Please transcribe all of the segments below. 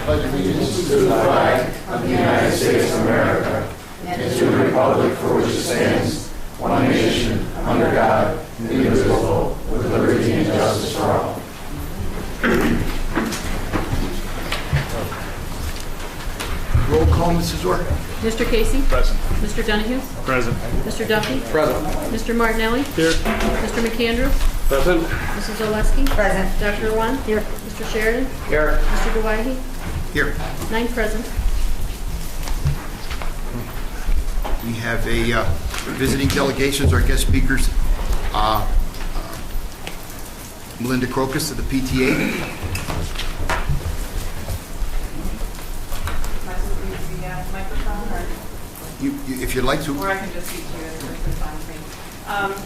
pledge allegiance to the flag of the United States of America and to the republic for which it stands, one nation, under God, indivisible, with liberty and justice for all. Roll call, Mrs. Orr. Mr. Casey? Present. Mr. Donahue? Present. Mr. Duffy? Present. Mr. Martinelli? Here. Mr. McAndrew? Present. Mrs. Oleski? Present. Dr. Rowan? Here. Mr. Sheridan? Here. Mr. Dewey? Here. 9 present. We have a visiting delegations, our guest speakers. Melinda Crocus of the PTA. Microphone, or If you'd like to. I can just speak to you as a person finds me.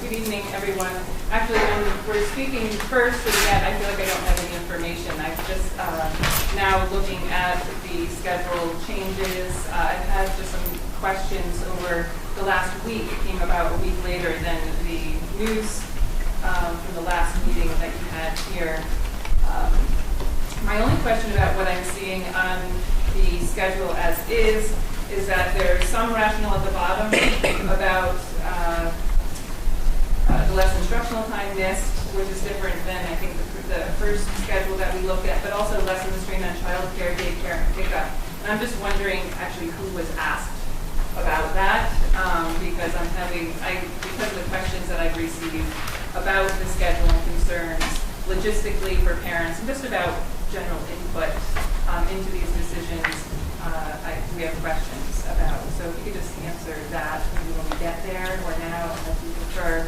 Good evening, everyone. Actually, when we're speaking first, again, I feel like I don't have any information. I'm just now looking at the schedule changes. I've had just some questions over the last week. It came about a week later than the news from the last meeting that you had here. My only question about what I'm seeing on the schedule as is that there's some rationale at the bottom about the less instructional time missed, which is different than I think the first schedule that we looked at, but also lessons strained on childcare, daycare, and pickup. And I'm just wondering actually who was asked about that, because because of the questions that I've received about the schedule and concerns logistically for parents and just about general input into these decisions, we have questions about. So if you could just answer that maybe when we get there or now, if you prefer.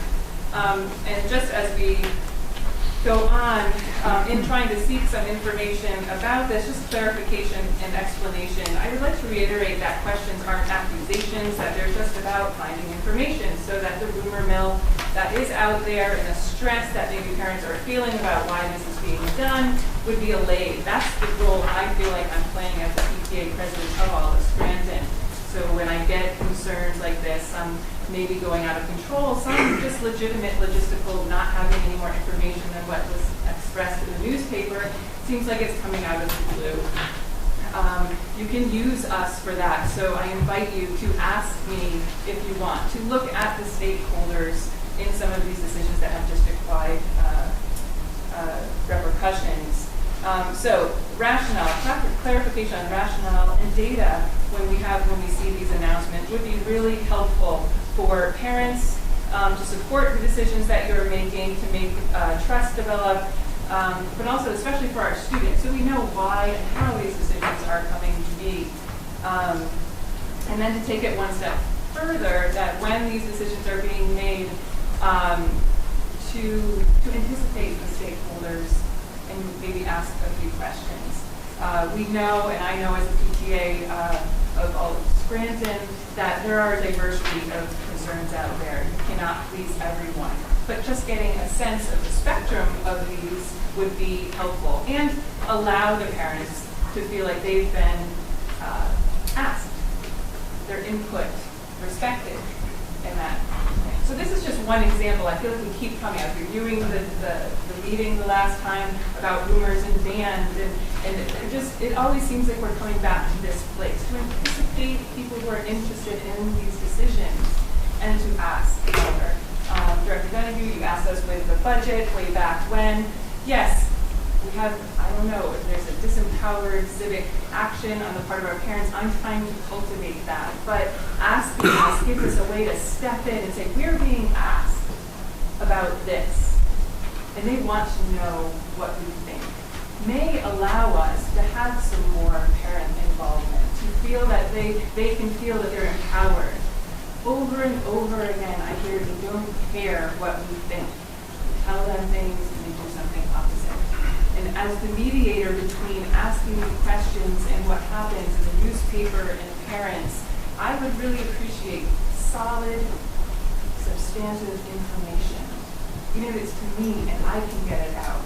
And just as we go on in trying to seek some information about this, just clarification and explanation, I would like to reiterate that questions aren't accusations, that they're just about finding information so that the rumor mill that is out there and the stress that maybe parents are feeling about why this is being done would be allayed. That's the role I feel like I'm playing as the PTA president of all of Scranton. So when I get concerns like this, some maybe going out of control, some just legitimate logistical, not having any more information than what was expressed in the newspaper, seems like it's coming out of the blue. You can use us for that, so I invite you to ask me if you want to look at the stakeholders in some of these decisions that have just acquired repercussions. So rationale, clarification on rationale and data when we see these announcements would be really helpful for parents to support the decisions that you're making, to make trust develop, but also especially for our students, so we know why and how these decisions are coming to be. And then to take it one step further, that when these decisions are being made, to anticipate the stakeholders and maybe ask a few questions. We know, and I know as a PTA of all of Scranton, that there are a diversity of concerns out there. You cannot please everyone. But just getting a sense of the spectrum of these would be helpful and allow the parents to feel like they've been asked, their input respected in that. So this is just one example. I feel like we keep coming up. Reviewing the meeting the last time about rumors and bans, and it always seems like we're coming back to this place to anticipate people who are interested in these decisions and to ask further. Director Donahue, you asked us with the budget way back when. Yes, we have, I don't know, if there's a disempowered civic action on the part of our parents, I'm trying to cultivate that. But asking us gives us a way to step in and say, we're being asked about this. And they want to know what we think. May allow us to have some more parent involvement, to feel that they can feel that they're empowered. Over and over again, I hear they don't care what we think. We tell them things and they do something opposite. And as the mediator between asking me questions and what happens in the newspaper and parents, I would really appreciate solid, substantive information. Even if it's to me and I can get it out,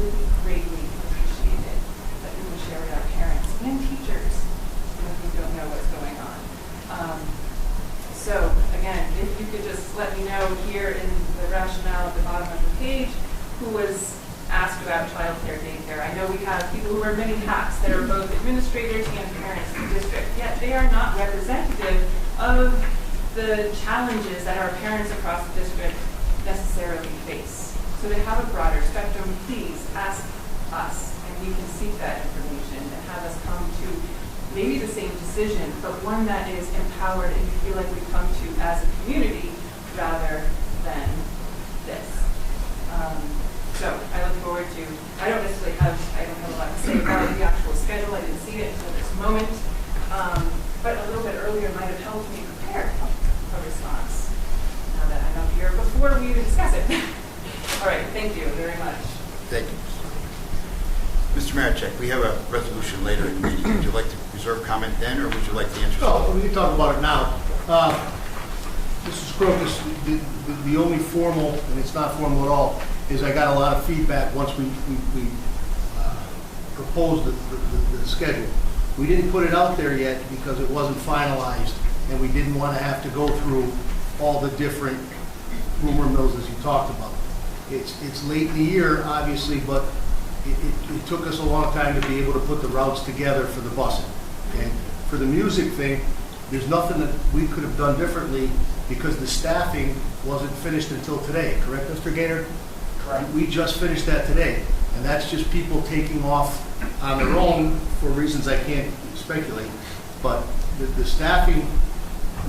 would be greatly appreciated that we would share with our parents and teachers if we don't know what's going on. So again, if you could just let me know here in the rationale at the bottom of the page who was asked about childcare daycare. I know we have people who wear many hats that are both administrators and parents in the district, yet they are not representative of the challenges that our parents across the district necessarily face. So to have a broader spectrum, please ask us, and we can seek that information and have us come to maybe the same decision, but one that is empowered and you feel like we come to as a community rather than this. So I look forward to, I don't have a lot to say about the actual schedule. I didn't see it until this moment. But a little bit earlier might have helped me prepare a response. Now that I'm up here before we even discuss it. All right, thank you very much. Thank you. Mr. Marichek, we have a resolution later in the meeting. Would you like to reserve comment then, or would you like to answer? No, we can talk about it now. Mrs. Crocus, the only formal, and it's not formal at all, is I got a lot of feedback once we proposed the schedule. We didn't put it out there yet because it wasn't finalized, and we didn't want to have to go through all the different rumor mills as you talked about. It's late in the year, obviously, but it took us a long time to be able to put the routes together for the busing. And for the music thing, there's nothing that we could have done differently because the staffing wasn't finished until today, correct, Mr. Gaynor? Correct. We just finished that today, and that's just people taking off on their own for reasons I can't speculate. But the staffing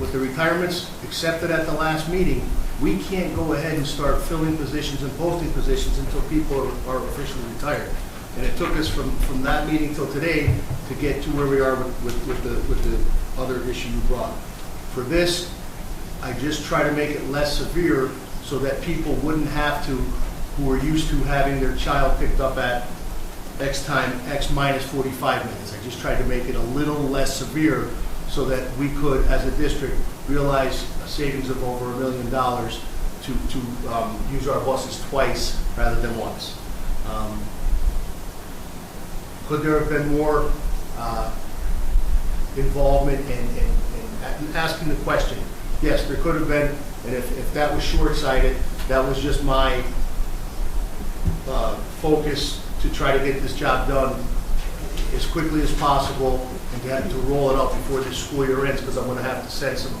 with the retirements accepted at the last meeting, we can't go ahead and start filling positions and posting positions until people are officially retired. And it took us from that meeting till today to get to where we are with the other issue you brought. For this, I just try to make it less severe so that people wouldn't have to, who are used to having their child picked up at X time, X minus 45 minutes. I just tried to make it a little less severe so that we could, as a district, realize a savings of over $1 million to use our buses twice rather than once. Could there have been more involvement and asking the question? Yes, there could have been, and if that was short-sighted, that was just my focus to try to get this job done as quickly as possible and to roll it out before the school year ends, because I'm going to have to send some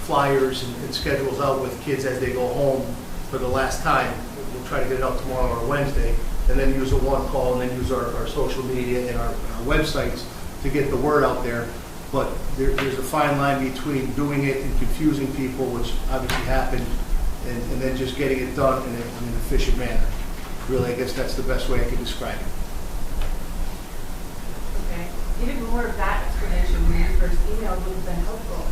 flyers and schedules out with kids as they go home for the last time. We'll try to get it out tomorrow or Wednesday, and then use a one call, and then use our social media and our websites to get the word out there. But there's a fine line between doing it and confusing people, which obviously happened, and then just getting it done in an efficient manner. Really, I guess that's the best way I can describe it. Okay. Even more of that explanation when you first emailed would have been helpful.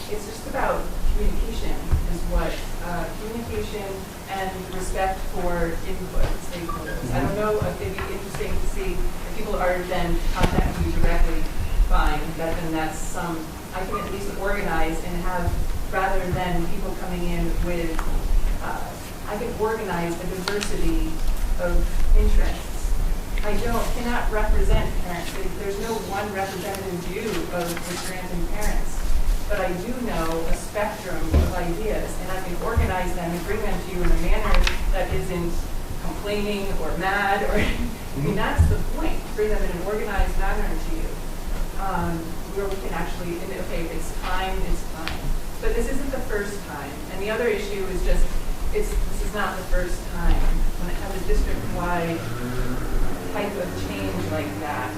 It's just about communication is what, communication and respect for input stakeholders. I don't know if it'd be interesting to see if people are then contacting you directly, fine, then that's some, I can at least organize and have, rather than people coming in with, I can organize a diversity of interests. I cannot represent parents. There's no one representative view of the Scranton parents. But I do know a spectrum of ideas, and I can organize them and bring them to you in a manner that isn't complaining or mad, or, I mean, that's the point. Bring them in an organized manner to you, where we can actually, okay, if it's time, it's time. But this isn't the first time. And the other issue is just, this is not the first time. When it has a district-wide type of change like that,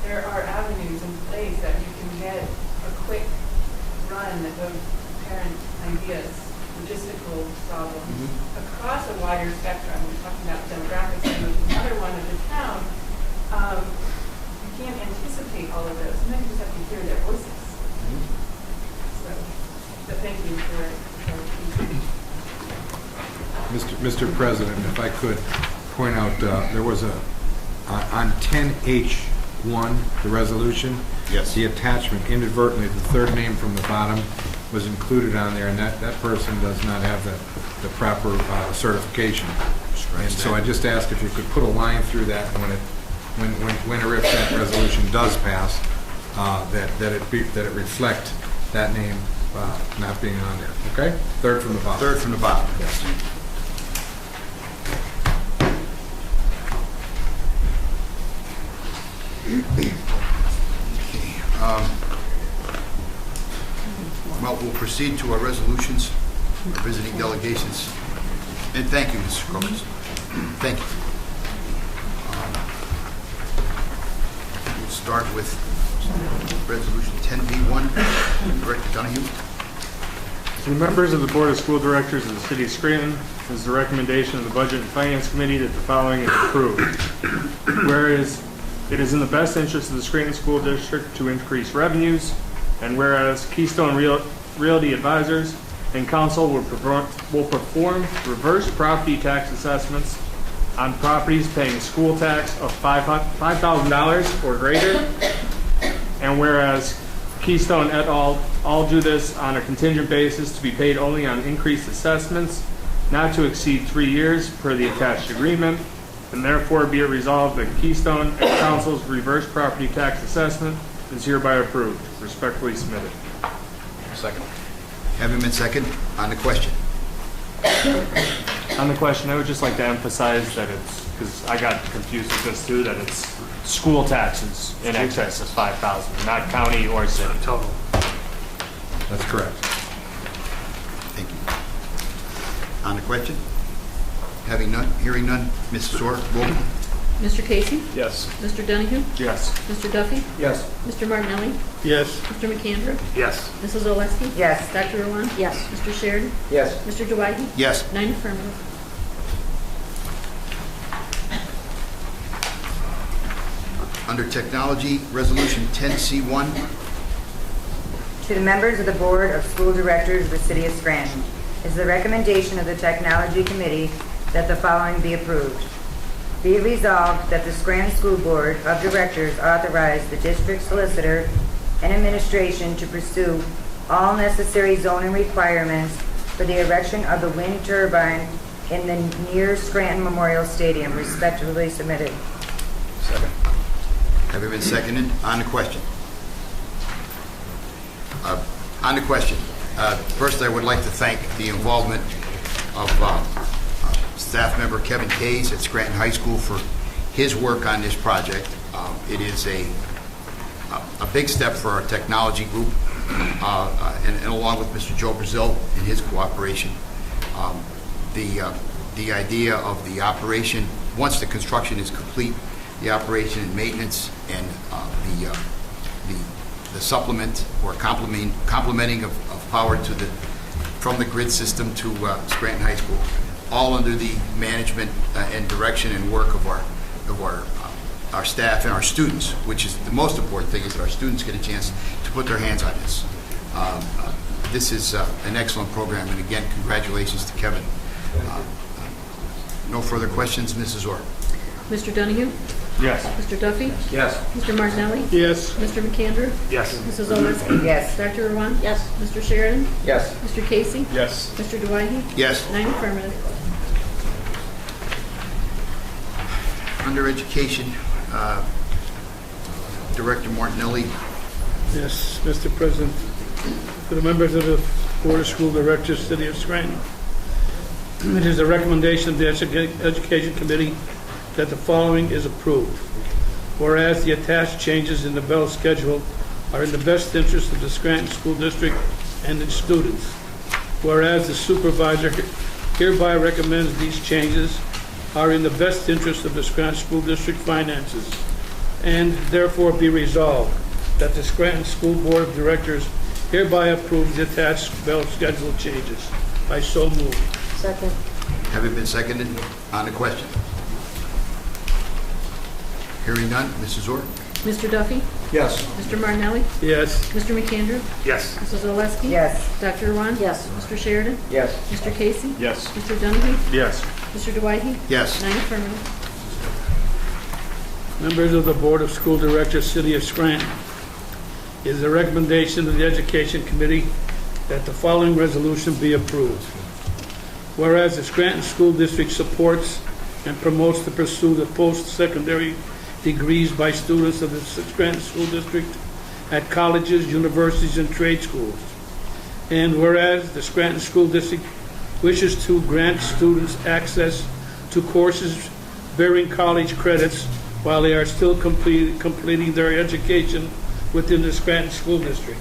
there are avenues in place that you can get a quick run of parent ideas, logistical problems, across a wider spectrum. We're talking about demographics, and another one of the town. You can't anticipate all of those. Sometimes you just have to hear their voices. So thank you for Mr. President, if I could point out, there was on 10H1, the resolution, Yes. the attachment, inadvertently, the third name from the bottom was included on there, and that person does not have the proper certification. And so I just asked if you could put a line through that when or if that resolution does pass, that it reflect that name not being on there, okay? Third from the bottom. Third from the bottom. Yes. Okay. Well, we'll proceed to our resolutions, our visiting delegations. And thank you, Mr. Crocus. Thank you. We'll start with Resolution 10B1. Director Donahue. To the members of the Board of School Directors of the City of Scranton, it is the recommendation of the Budget and Finance Committee that the following is approved. Whereas it is in the best interest of the Scranton School District to increase revenues, and whereas Keystone Realty Advisors and Council will perform reverse property tax assessments on properties paying school tax of $5,000 or greater, and whereas Keystone et al. All do this on a contingent basis to be paid only on increased assessments not to exceed 3 years per the attached agreement, and therefore be it resolved that Keystone and Council's reverse property tax assessment is hereby approved. Respectfully submitted. Second. Having been second, on the question. On the question, I would just like to emphasize that it's, because I got confused with this too, that it's school taxes in excess of $5,000, not county or city. Total. That's correct. Thank you. On the question? Having none, hearing none, Mrs. Orr, roll. Mr. Casey? Yes. Mr. Donahue? Yes. Mr. Duffy? Yes. Mr. Martinelli? Yes. Mr. McAndrew? Yes. Mrs. Oleski? Yes. Dr. Rowan? Yes. Mr. Sheridan? Yes. Mr. Dwight? Yes. 9 affirmative. Under Technology, Resolution 10C1. To the members of the Board of School Directors of the City of Scranton, is the recommendation of the Technology Committee that the following be approved. Be it resolved that the Scranton School Board of Directors authorize the district solicitor and administration to pursue all necessary zoning requirements for the erection of the wind turbine in the near Scranton Memorial Stadium, respectively submitted. Second. Having been seconded, on the question. First I would like to thank the involvement of staff member Kevin Kays at Scranton High School for his work on this project. It is a big step for our technology group, and along with Mr. Joe Brazil and his cooperation. The idea of the operation, once the construction is complete, the operation and maintenance and the supplement or complementing of power to from the grid system to Scranton High School, all under the management and direction and work of our staff and our students, which is the most important thing, is that our students get a chance to put their hands on this. This is an excellent program, and again, congratulations to Kevin. No further questions, Mrs. Orr. Mr. Donahue? Yes. Mr. Duffy? Yes. Mr. Martinelli? Yes. Mr. McAndrew? Yes. Mrs. Oleski? Yes. Dr. Rowan? Yes. Mr. Sheridan? Yes. Mr. Casey? Yes. Mr. Dwight? Yes. 9 affirmative. Under Education, Director Martinelli. Yes, Mr. President. To the members of the Board of School Directors, City of Scranton, it is the recommendation of the Education Committee that the following is approved. Whereas the attached changes in the bell schedule are in the best interest of the Scranton School District and its students. Whereas the supervisor hereby recommends these changes are in the best interest of the Scranton School District finances, and therefore be resolved that the Scranton School Board of Directors hereby approves the attached bell schedule changes. I so move. Second. Having been seconded, on the question. Hearing none, Mrs. Orr. Mr. Duffy? Yes. Mr. Martinelli? Yes. Mr. McAndrew? Yes. Mrs. Oleski? Yes. Dr. Rowan? Yes. Mr. Sheridan? Yes. Mr. Casey? Yes. Mr. Donahue? Yes. Mr. Dwight? Yes. 9 affirmative. Members of the Board of School Directors, City of Scranton, it is the recommendation of the Education Committee that the following resolution be approved. Whereas the Scranton School District supports and promotes the pursuit of post-secondary degrees by students of the Scranton School District at colleges, universities, and trade schools. And whereas the Scranton School District wishes to grant students access to courses bearing college credits while they are still completing their education within the Scranton School District.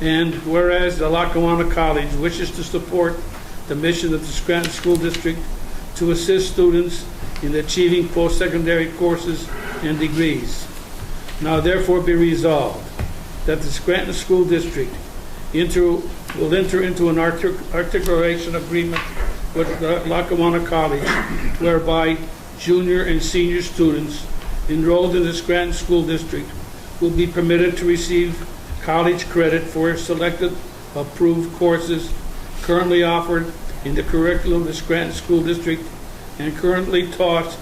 And whereas the Lackawanna College wishes to support the mission of the Scranton School District to assist students in achieving post-secondary courses and degrees. Now therefore be resolved that the Scranton School District will enter into an articulation agreement with the Lackawanna College whereby junior and senior students enrolled in the Scranton School District will be permitted to receive college credit for selected approved courses currently offered in the curriculum of the Scranton School District and currently taught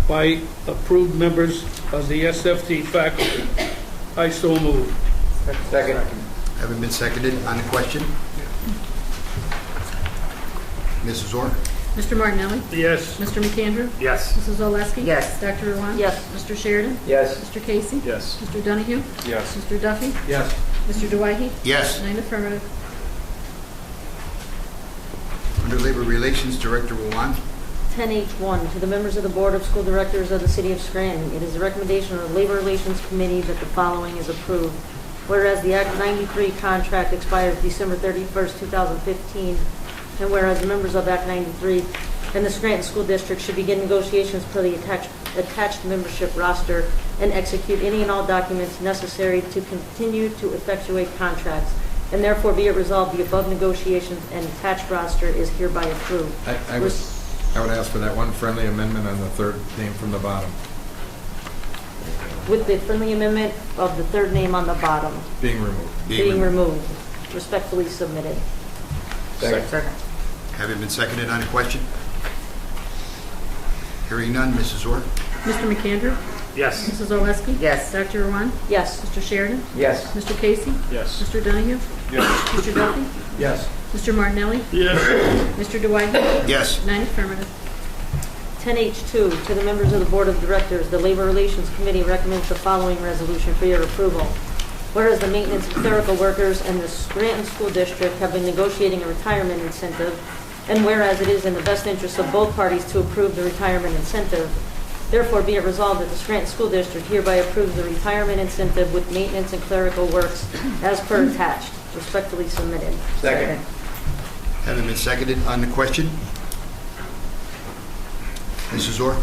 by approved members of the SFT faculty. I so move. Second. Having been seconded, on the question? Mrs. Orr? Mr. Martinelli? Yes. Mr. McAndrew? Yes. Mrs. Oleski? Yes. Dr. Rowan? Yes. Mr. Sheridan? Yes. Mr. Casey? Yes. Mr. Donahue? Yes. Mr. Duffy? Yes. Mr. Dwight? Yes. 9 affirmative. Under Labor Relations, Director Rowan. 10H1, to the members of the Board of School Directors of the City of Scranton, it is the recommendation of the Labor Relations Committee that the following is approved. Whereas the Act 93 contract expires December 31st, 2015, and whereas the members of Act 93 and the Scranton School District should begin negotiations per the attached membership roster and execute any and all documents necessary to continue to effectuate contracts, and therefore be it resolved the above negotiations and attached roster is hereby approved. I would ask for that one friendly amendment on the third name from the bottom, With the friendly amendment of the third name on the bottom being removed. being removed. Respectfully submitted. Second. Having been seconded, on the question? Hearing none, Mrs. Orr? Mr. McAndrew? Yes. Mrs. Oleski? Yes. Dr. Rowan? Yes. Mr. Sheridan? Yes. Mr. Casey? Yes. Mr. Donahue? Yes. Mr. Duffy? Yes. Mr. Martinelli? Yes. Mr. Dwight? Yes. 9 affirmative. 10H2, to the members of the Board of Directors, the Labor Relations Committee recommends the following resolution for your approval. Whereas the maintenance and clerical workers and the Scranton School District have been negotiating a retirement incentive, and whereas it is in the best interest of both parties to approve the retirement incentive, therefore be it resolved that the Scranton School District hereby approves the retirement incentive with maintenance and clerical works as per attached. Respectfully submitted. Second. Having been seconded, on the question? Mrs. Orr?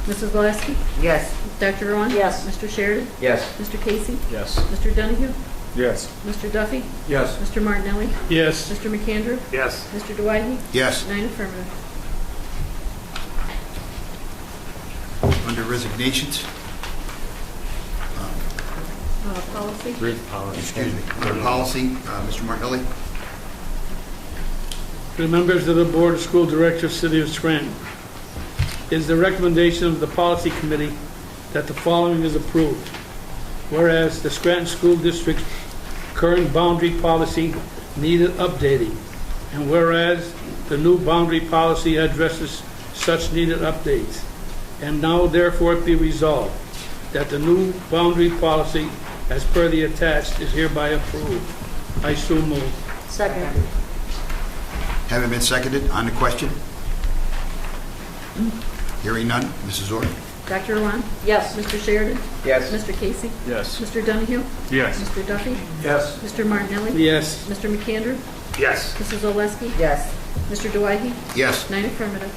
Mrs. Oleski? Yes. Dr. Rowan? Yes. Mr. Sheridan? Yes. Mr. Casey? Yes. Mr. Donahue? Yes. Mr. Duffy? Yes. Mr. Martinelli? Yes. Mr. McAndrew? Yes. Mr. Dwight? Yes. 9 affirmative. Under resignations? Policy? Excuse me. Under policy, Mr. Martinelli? To the members of the Board of School Directors, City of Scranton, it is the recommendation of the Policy Committee that the following is approved. Whereas the Scranton School District's current boundary policy needed updating, and whereas the new boundary policy addresses such needed updates, and now therefore be resolved that the new boundary policy as per the attached is hereby approved. I so move. Second. Having been seconded, on the question? Hearing none, Mrs. Orr? Dr. Rowan? Yes. Mr. Sheridan? Yes. Mr. Casey? Yes. Mr. Donahue? Yes. Mr. Duffy? Yes. Mr. Martinelli? Yes. Mr. McAndrew? Yes. Mrs. Oleski? Yes. Mr. Dwight? Yes. 9 affirmative.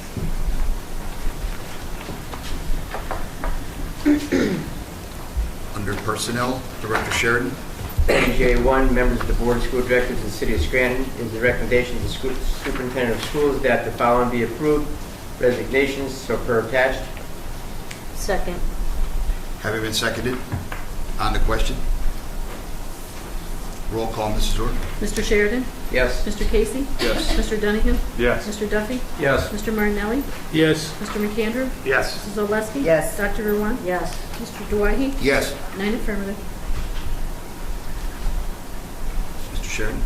Under personnel, Director Sheridan? NJ1, members of the Board of School Directors of the City of Scranton, is the recommendation of the Superintendent of Schools that the following be approved. Resignations, so per attached. Second. Having been seconded, on the question? Roll call, Mrs. Orr? Mr. Sheridan? Yes. Mr. Casey? Yes. Mr. Donahue? Yes. Mr. Duffy? Yes. Mr. Martinelli? Yes. Mr. McAndrew? Yes. Mrs. Oleski? Yes. Dr. Rowan? Yes. Mr. Dwight? Yes. 9 affirmative. Mr. Sheridan?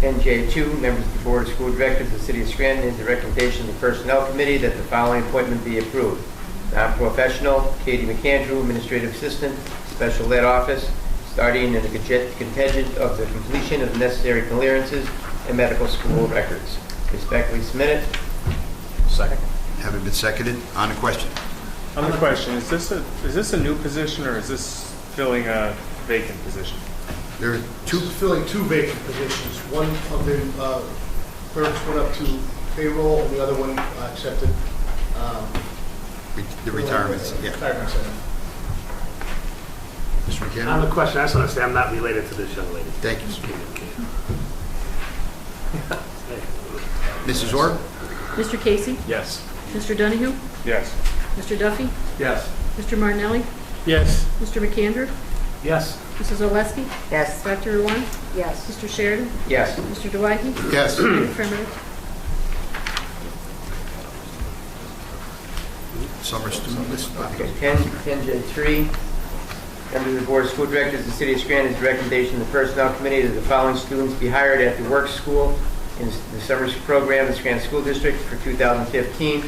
NJ2, members of the Board of School Directors of the City of Scranton, is the recommendation of the Personnel Committee that the following appointment be approved. Non-professional, Katie McAndrew, Administrative Assistant, Special Ed Office, starting in the contingent of the completion of the necessary clearances and medical school records. Respectfully submitted. Second. Having been seconded, on the question. On the question, is this a new position or is this filling a vacant position? There are two. Filling two vacant positions. One of the clerks went up to payroll, and the other one accepted The retirements, yeah. retirement center. Mr. On McKenna? the question, I just want to say I'm not related to this young lady. Thank you, sir. Mrs. Orr? Mr. Casey? Yes. Mr. Donahue? Yes. Mr. Duffy? Yes. Mr. Martinelli? Yes. Mr. McAndrew? Yes. Mrs. Oleski? Yes. Dr. Rowan? Yes. Mr. Sheridan? Yes. Mr. Dwight? Yes. Nine affirmative. Summer student list. Okay, 10J3, members of the Board of School Directors of the City of Scranton, is the recommendation of the Personnel Committee that the following students be hired at the work school in the summer program in the Scranton School District for 2015.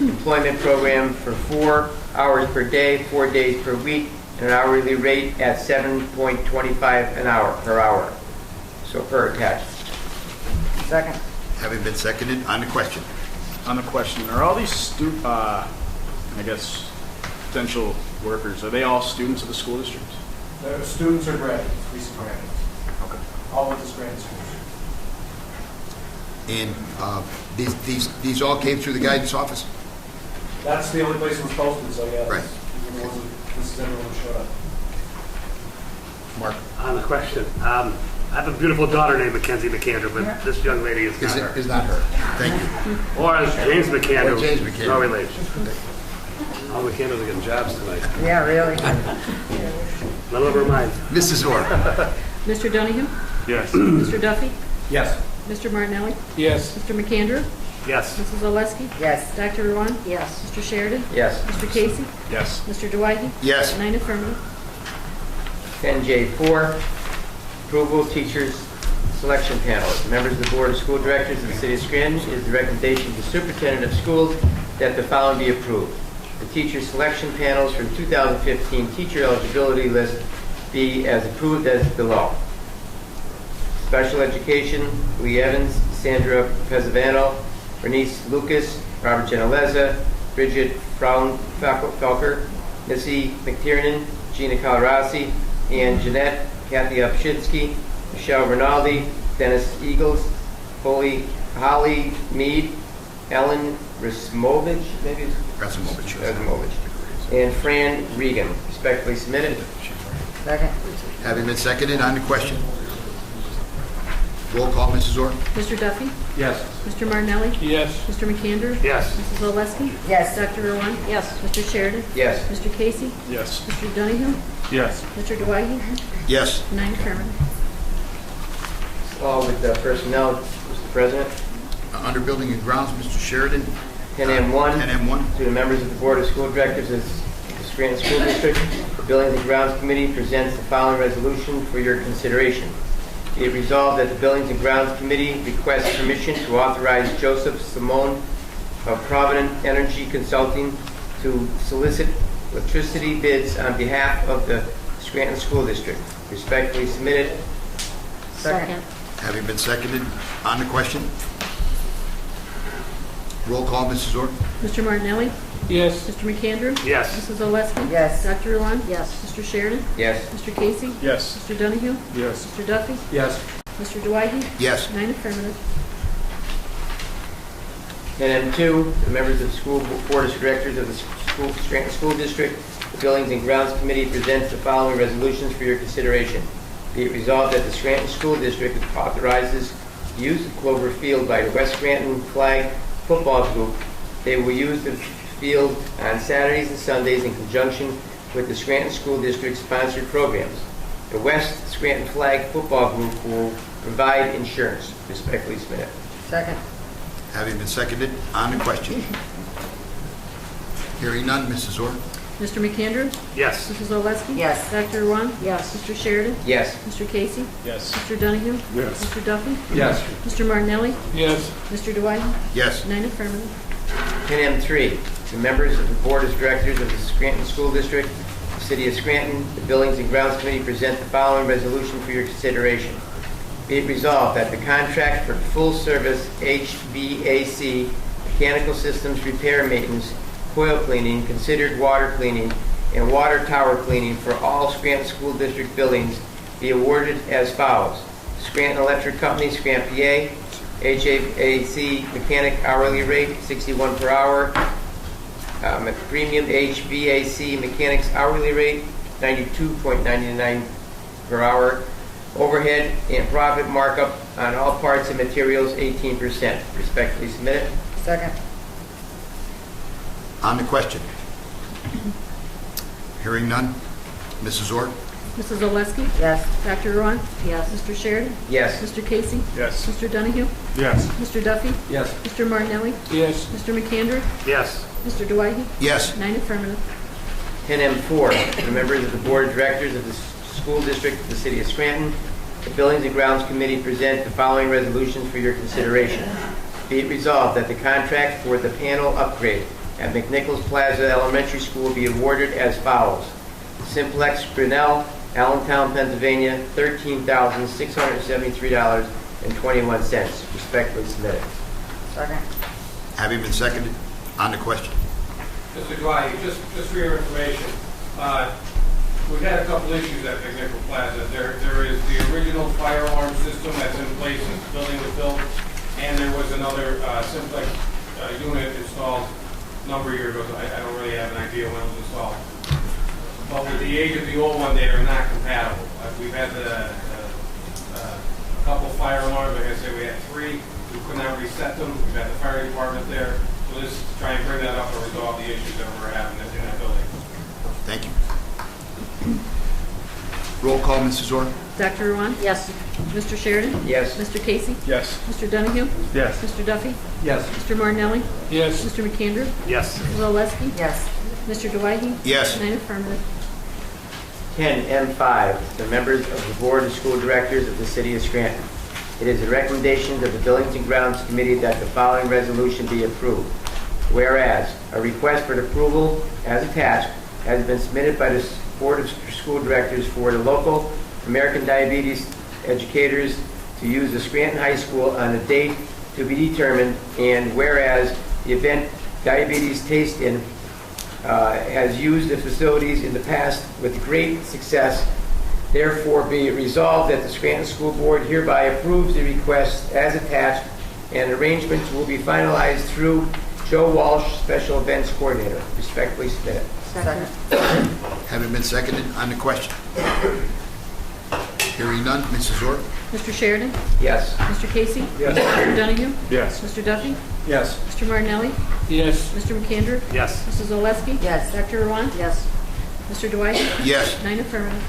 Employment program for 4 hours per day, 4 days per week, and an hourly rate at $7.25 an hour per hour. So per attached. Second. Having been seconded, on the question. On the question, are all these potential workers, are they all students of the school district? The students are graduates, recent graduates. Okay. All with the Scranton School District. And these all came through the guidance office? That's the only place it was posted, so yeah. Right. This is everyone who showed up. Mark? On the question, I have a beautiful daughter named Mackenzie McAndrew, but this young lady is not her. Is not her. Thank you. Or James McAndrew. Or James McAndrew. No relation. All the McAndrews are getting jobs tonight. Yeah, really. None of them are mine. Mrs. Orr? Mr. Donahue? Yes. Mr. Duffy? Yes. Mr. Martinelli? Yes. Mr. McAndrew? Yes. Mrs. Oleski? Yes. Dr. Rowan? Yes. Mr. Sheridan? Yes. Mr. Casey? Yes. Mr. Dwight? Yes. Nine affirmative. 10J4, approval of teachers selection panel. Members of the Board of School Directors of the City of Scranton, it is the recommendation of the Superintendent of Schools that the following be approved. The teacher selection panels for the 2015 teacher eligibility list be as approved as below. Special Education, Lee Evans, Sandra Pezzavano, Bernice Lucas, Robert Geneleza, Bridget Felker, Missy McTiernan, Gina Calarasi, Ann Jeanette, Kathy Upshinsky, Michelle Rinaldi, Dennis Eagles, Holly Mead, Ellen Rasmovich, maybe it's Rasmovich, and Fran Regan. Respectfully submitted. Second. Having been seconded, on the question. Roll call, Mrs. Orr? Mr. Duffy? Yes. Mr. Martinelli? Yes. Mr. McAndrew? Yes. Mrs. Oleski? Yes. Dr. Rowan? Yes. Mr. Sheridan? Yes. Mr. Casey? Yes. Mr. Donahue? Yes. Mr. Dwight? Yes. Nine affirmative. All with personnel, Mr. President. Under Building and Grounds, Mr. Sheridan? 10M1. 10M1. To the members of the Board of School Directors of the Scranton School District, the Buildings and Grounds Committee presents the following resolution for your consideration. Be it resolved that the Buildings and Grounds Committee requests permission to authorize Joseph Simone of Provident Energy Consulting to solicit electricity bids on behalf of the Scranton School District. Respectfully submitted. Second. Having been seconded, on the question. Roll call, Mrs. Orr? Mr. Martinelli? Yes. Mr. McAndrew? Yes. Mrs. Oleski? Yes. Dr. Rowan? Yes. Mr. Sheridan? Yes. Mr. Casey? Yes. Mr. Donahue? Yes. Mr. Duffy? Yes. Mr. Dwight? Yes. Nine affirmative. 10M2, the members of the School Board of Directors of the Scranton School District, the Buildings and Grounds Committee presents the following resolutions for your consideration. Be it resolved that the Scranton School District authorizes the use of Clover Field by the West Scranton Flag Football Group. They will use the field on Saturdays and Sundays in conjunction with the Scranton School District sponsored programs. The West Scranton Flag Football Group will provide insurance. Respectfully submitted. Second. Having been seconded, on the question. Hearing none, Mrs. Orr? Mr. McAndrew? Yes. Mrs. Oleski? Yes. Dr. Rowan? Yes. Mr. Sheridan? Yes. Mr. Casey? Yes. Mr. Donahue? Yes. Mr. Duffy? Yes. Mr. Martinelli? Yes. Mr. Dwight? Yes. Nine affirmative. 10M3, the members of the Board of Directors of the Scranton School District, the City of Scranton, the Buildings and Grounds Committee present the following resolution for your consideration. Be it resolved that the contract for full-service HVAC, mechanical systems repair maintenance, coil cleaning, considered water cleaning, and water tower cleaning for all Scranton School District buildings be awarded as follows. Scranton Electric Company, Scranton, PA, HVAC mechanic hourly rate, $61 per hour. Premium HVAC mechanics hourly rate, $92.99 per hour. Overhead and profit markup on all parts and materials, 18%. Respectfully submitted. Second. On the question? Hearing none. Mrs. Orr? Mrs. Oleski? Yes. Dr. Rohr? Yes. Mr. Sheridan? Yes. Mr. Casey? Yes. Mr. Donahue? Yes. Mr. Duffy? Yes. Mr. Martinelli? Yes. Mr. McAndrew? Yes. Mr. Dwyer? Yes. 9 affirmative. 10M4, the members of the Board of Directors of the School District of the City of Scranton, the Buildings and Grounds Committee present the following resolutions for your consideration. Be it resolved that the contract for the panel upgrade at McNichols Plaza Elementary School be awarded as follows. Simplex Grinnell, Allentown, Pennsylvania, $13,673.21. Respectfully submitted. Second. Having been seconded, on the question? Mr. Dwyer, just for your information, we've had a couple issues at McNichols Plaza. There is the original fire alarm system that's in place since the building was built, and there was another Simplex unit installed a number of years ago. I don't really have an idea when it was installed. But with the age of the old one, they are not compatible. We've had a couple fire alarms. Like I said, we had 3. We could not reset them. We've had the fire department there. So let's try and bring that up and resolve the issues that we're having in that building. Thank you. Roll call, Mrs. Orr? Dr. Rohr? Yes. Mr. Sheridan? Yes. Mr. Casey? Yes. Mr. Donahue? Yes. Mr. Duffy? Yes. Mr. Martinelli? Yes. Mr. McAndrew? Yes. Mrs. Oleski? Yes. Mr. Dwyer? Yes. 9 affirmative. 10M5, the members of the Board of School Directors of the City of Scranton. It is the recommendation of the Buildings and Grounds Committee that the following resolution be approved. Whereas, a request for approval as attached has been submitted by the Board of School Directors for the local American Diabetes educators to use the Scranton High School on a date to be determined, and whereas the event Diabetes Taste In has used the facilities in the past with great success, therefore be it resolved that the Scranton School Board hereby approves the request as attached, and arrangements will be finalized through Joe Walsh, Special Events Coordinator. Respectfully submitted. Second. Having been seconded, on the question? Hearing none. Mrs. Orr? Mr. Sheridan? Yes. Mr. Casey? Yes. Mr. Donahue? Yes. Mr. Duffy? Yes. Mr. Martinelli? Yes. Mr. McAndrew? Yes. Mrs. Oleski? Yes. Dr. Rohr? Yes. Mr. Dwyer? Yes. 9 affirmative.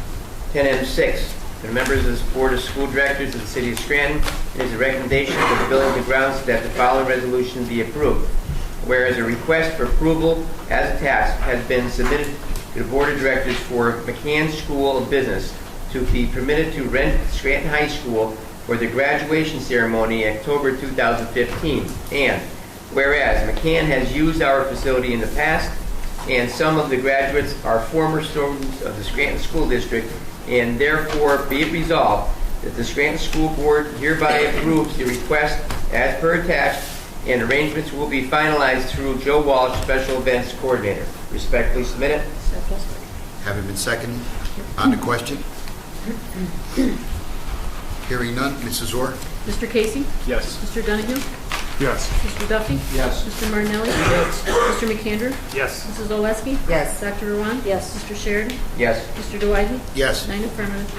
10M6, the members of the Board of School Directors of the City of Scranton, it is a recommendation of the Buildings and Grounds that the following resolution be approved. Whereas a request for approval as attached has been submitted to the Board of Directors for McCann School of Business to be permitted to rent Scranton High School for the graduation ceremony in October 2015. And whereas McCann has used our facility in the past, and some of the graduates are former students of the Scranton School District, and therefore be it resolved that the Scranton School Board hereby approves the request as per attached, and arrangements will be finalized through Joe Walsh, Special Events Coordinator. Respectfully submitted. Having been seconded, on the question? Hearing none. Mrs. Orr? Mr. Casey? Yes. Mr. Donahue? Yes. Mr. Duffy? Yes. Mr. Martinelli? Yes. Mr. McAndrew? Yes. Mrs. Oleski? Yes. Dr. Rohr? Yes. Mr. Sheridan? Yes. Mr. Dwyer? Yes. 9 affirmative.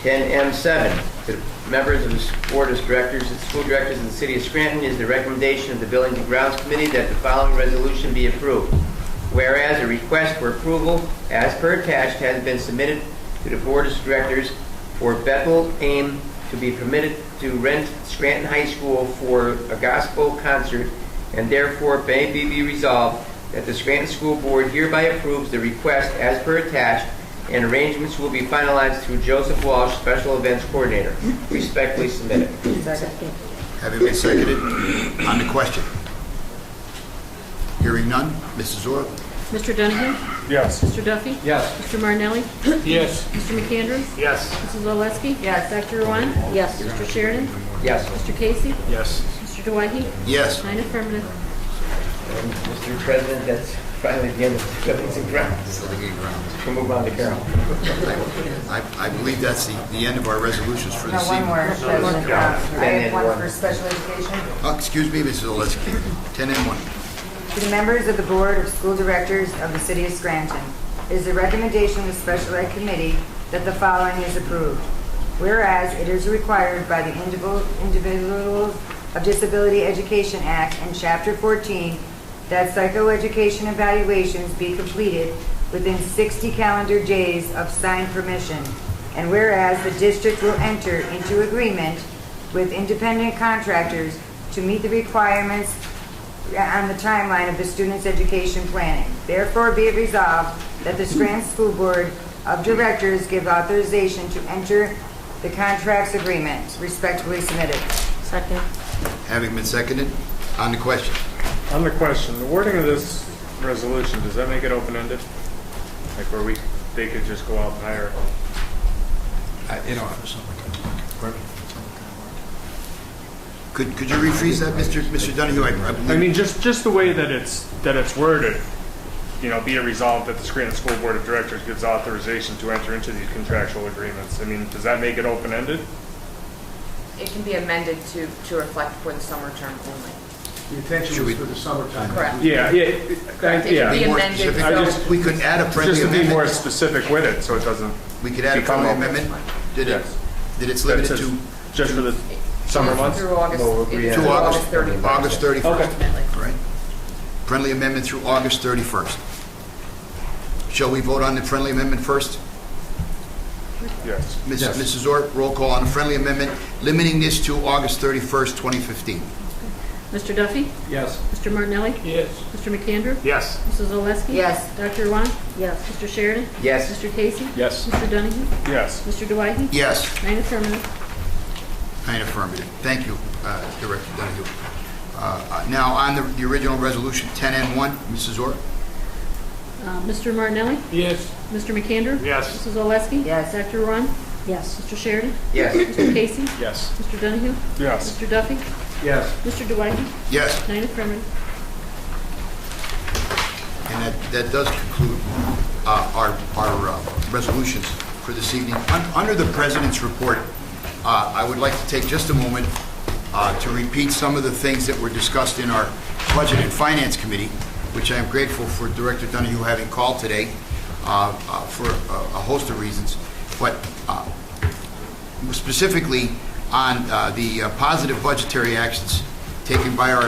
10M7, the members of the Board of Directors, the School Directors of the City of Scranton, is the recommendation of the Buildings and Grounds Committee that the following resolution be approved. Whereas a request for approval as per attached has been submitted to the Board of Directors for Bethel AIM to be permitted to rent Scranton High School for a gospel concert, and therefore may be resolved that the Scranton School Board hereby approves the request as per attached, and arrangements will be finalized through Joseph Walsh, Special Events Coordinator. Respectfully submitted. Second. Having been seconded, on the question? Hearing none. Mrs. Orr? Mr. Donahue? Yes. Mr. Duffy? Yes. Mr. Martinelli? Yes. Mr. McAndrew? Yes. Mrs. Oleski? Yes. Dr. Rowan? Yes. Mr. Sheridan? Yes. Mr. Casey? Yes. Mr. Dwight? Yes. 9 affirmative. And Mr. President, that's finally the end of the buildings and grounds. We'll move on to Carol. I believe that's the end of our resolutions for No, this one evening. more, President. I have one one. for special education. Oh, excuse me, Mrs. Oleski. 10 and 1. To the members of the Board of School Directors of the City of Scranton, it is the recommendation of the Special Ed Committee that the following is approved. Whereas it is required by the Individuals of Disability Education Act and Chapter 14 that psychoeducation evaluations be completed within 60 calendar days of signed permission. And whereas the district will enter into agreement with independent contractors to meet the requirements on the timeline of the student's education planning. Therefore, be it resolved that the Scranton School Board of Directors give authorization to enter the contracts agreement. Respectfully submitted. Second. Having been seconded, on the question. On the question, the wording of this resolution, does that make it open-ended? Like where they could just go out and hire? Could you rephrase that, Mr. Donahue? I mean, just the way that it's worded, be it resolved that the Scranton School Board of Directors gives authorization to enter into these contractual agreements. I mean, does that make it open-ended? It can be amended to reflect for the summer term only. The intention was for the summertime. Correct. Yeah. It can be amended, so We could add a friendly Just to be amendment. more specific with it, so it doesn't We could add a become friendly open. amendment. Did Yes. it's limited That's to just for the summer months? through August, it's to through August 31st. August 31st. Ultimately. Right. Friendly amendment through August 31st. Shall we vote on the friendly amendment first? Yes. Mrs. Orr, roll call on the friendly amendment, limiting this to August 31st, 2015. Mr. Duffy? Yes. Mr. Martinelli? Yes. Mr. McAndrew? Yes. Mrs. Oleski? Yes. Dr. Rowan? Yes. Mr. Sheridan? Yes. Mr. Casey? Yes. Mr. Donahue? Yes. Mr. Dwight? Yes. 9 affirmative. 9 affirmative. Thank you, Director Donahue. Now, on the original resolution 10 and 1, Mrs. Orr? Mr. Martinelli? Yes. Mr. McAndrew? Yes. Mrs. Oleski? Yes. Dr. Rowan? Yes. Mr. Sheridan? Yes. Mr. Casey? Yes. Mr. Donahue? Yes. Mr. Duffy? Yes. Mr. Dwight? Yes. 9 affirmative. And that does conclude our resolutions for this evening. Under the President's report, I would like to take just a moment to repeat some of the things that were discussed in our Budget and Finance Committee, which I am grateful for Director Donahue having called today for a host of reasons. But specifically on the positive budgetary actions taken by our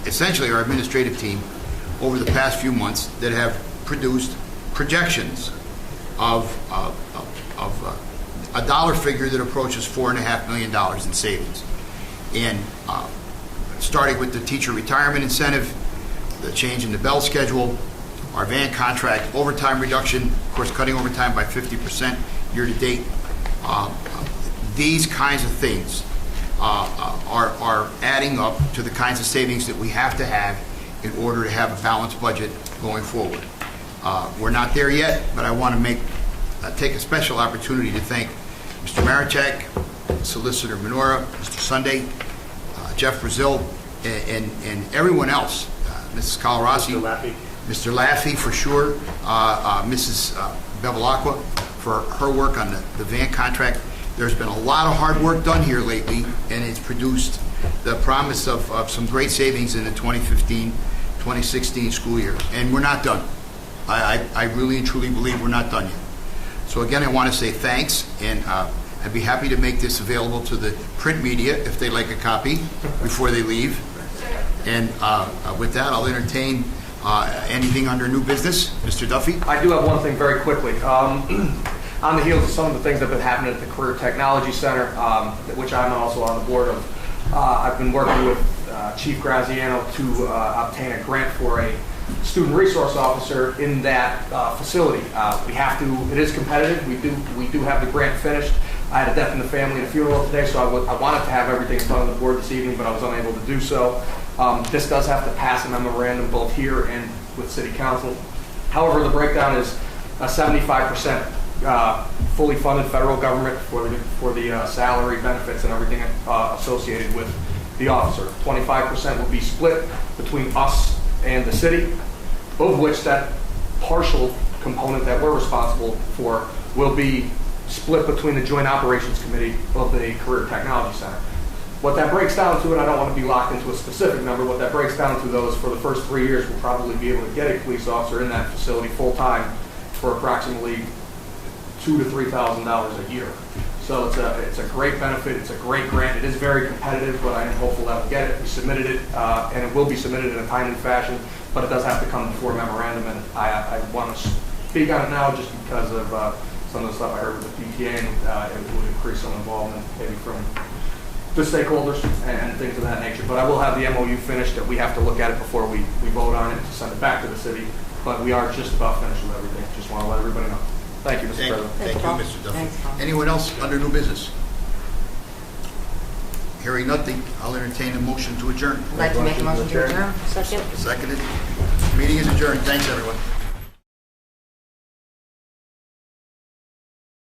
essentially our administrative team over the past few months that have produced projections of a dollar figure that approaches $4.5 million in savings. And starting with the teacher retirement incentive, the change in the bell schedule, our van contract overtime reduction, of course cutting overtime by 50% year to date. These kinds of things are adding up to the kinds of savings that we have to have in order to have a balanced budget going forward. We're not there yet, but I want to take a special opportunity to thank Mr. Marichak, Solicitor Minora, Mr. Sunday, Jeff Brazil, and everyone else, Mrs. Calarasi, Mr. Laffey for sure, Mrs. Bevilacqua for her work on the van contract. There's been a lot of hard work done here lately, and it's produced the promise of some great savings in the 2015-2016 school year. And we're not done. I really and truly believe we're not done yet. So again, I want to say thanks, and I'd be happy to make this available to the print media if they'd like a copy before they leave. And with that, I'll entertain anything under new business. Mr. Duffy? I do have one thing very quickly. On the heels of some of the things that have been happening at the Career Technology Center, which I'm also on the board of, I've been working with Chief Graziano to obtain a grant for a student resource officer in that facility. We have to, it is competitive. We do have the grant finished. I had a death in the family and a funeral today, so I wanted to have everything done on the board this evening, but I was unable to do so. This does have to pass a memorandum both here and with city council. However, the breakdown is 75% fully funded federal government for the salary, benefits, and everything associated with the officer. 25% will be split between us and the city, of which that partial component that we're responsible for will be split between the Joint Operations Committee of the Career Technology Center. What that breaks down to, and I don't want to be locked into a specific number, what that breaks down to, though, is for the first 3 years, we'll probably be able to get a police officer in that facility full-time for approximately $2,000 to $3,000 a year. So it's a great benefit, it's a great grant, it is very competitive, but I am hopeful that we'll get it. We submitted it, and it will be submitted in a timely fashion, but it does have to come before memorandum, and I want to speak on it now just because of some of the stuff I heard with the PTA, and it would increase some involvement maybe from the stakeholders and things of that nature. But I will have the MOU finished, that we have to look at it before we vote on it to send it back to the city, but we are just about finished with everything. Just want to let everybody know. Thank you, Mr. President. Thank you, Mr. Duffy. Anyone else under new business? Hearing nothing, I'll entertain a motion to adjourn. I'd like to make a motion to adjourn. Second. Seconded. Meeting is adjourned. Thanks, everyone.